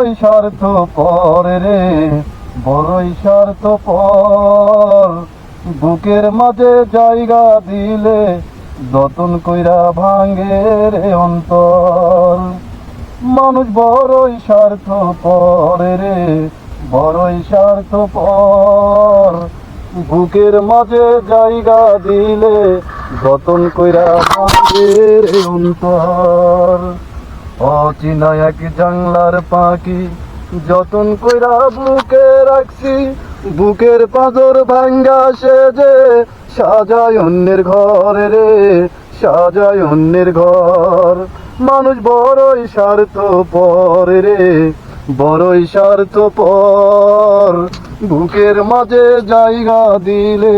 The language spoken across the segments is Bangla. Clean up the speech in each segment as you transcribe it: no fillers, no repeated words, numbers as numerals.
বড়ই স্বার্থপর রে, বড়ই স্বার্থপর। বুকের মাঝে জায়গা দিলে যতন কইরা ভাঙে রে অন্তর। মানুষ বড়ই স্বার্থপর রে, বড়ই স্বার্থপর। বুকের মাঝে জায়গা দিলে যতন কইরা ভাঙে রে অন্তর। অচিনা এক জাংলার পাখি যতন কইরা বুকে রাখছি, বুকের পাঁজর ভাঙ্গা সে যে সাজায় অন্যের ঘর রে, সাজায় অন্যের ঘর। মানুষ বড়ই স্বার্থপর রে, বড়ই স্বার্থপর। বুকের মাঝে জায়গা দিলে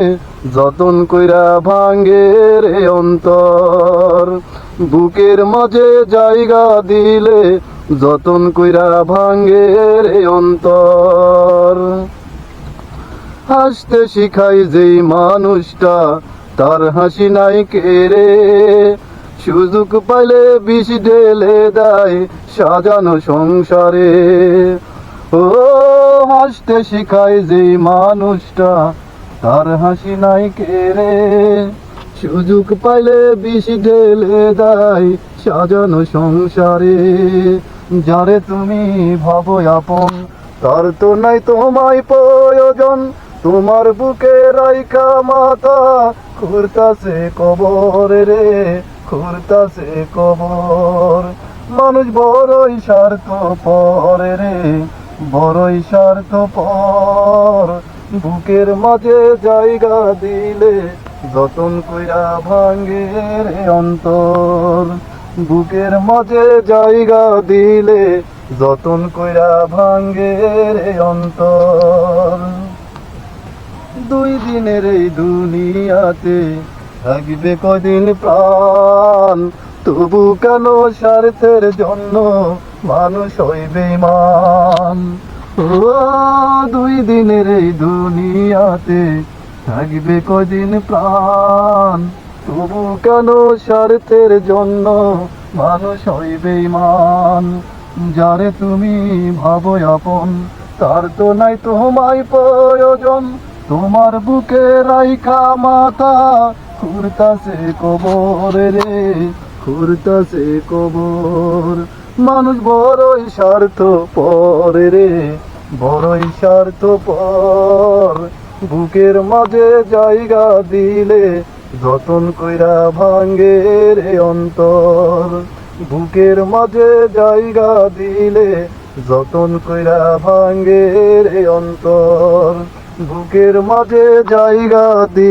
যতন কইরা ভাঙ্গে রে অন্তর। বুকের মাঝে জায়গা দিলে যতন কইরা ভাঙ্গে রে অন্তর। হাসতে শিখাই যেই মানুষটা তার হাসি নাই কেড়ে, সুযোগ পাইলে বিষ ঢেলে দেয় সাজানো সংসারে। ও হাসতে শিখাই যেই মানুষটা তার হাসি নাই কেড়ে, সুযোগ পাইলে বিষ ঢেলে দেয় সাজানো সংসারে। যারে তুমি ভাবো আপন তার তো নাই তোমায় প্রয়োজন, তোমার বুকে রাইখা মাথা খুঁড়তাছে কবর রে, খুঁড়তাছে কবর। মানুষ বড়ই স্বার্থপর রে, বড়ই স্বার্থপর। বুকের মাঝে জায়গা দিলে যতন কইরা ভাঙ্গে রে অন্তর। বুকের মাঝে জায়গা দিলে যতন কইরা ভাঙ্গে রে অন্তর। দুই দিনের এই দুনিয়াতে থাকবে কদিন প্রাণ, তবু কেন স্বার্থের জন্য মানুষ হইবে বেঈমান। ও দুই দিনের এই দুনিয়াতে থাকবে কদিন প্রাণ, তবু কেন স্বার্থের জন্য মানুষ হইবে বেঈমান। যারে তুমি ভাবো আপন তার তো নাই তোমায় প্রয়োজন, তোমার বুকে রাইখা মাথা খুঁড়তাছে কবর রে, খুঁড়তাছে কবর। মানুষ বড়ই স্বার্থপর রে, বড়ই স্বার্থপর। বুকের মাঝে জায়গা দিলে যতন কইরা ভাঙ্গে রে অন্তর। বুকের মাঝে জায়গা দিলে যতন কইরা ভাঙ্গে রে অন্তর। বুকের মাঝে জায়গা দি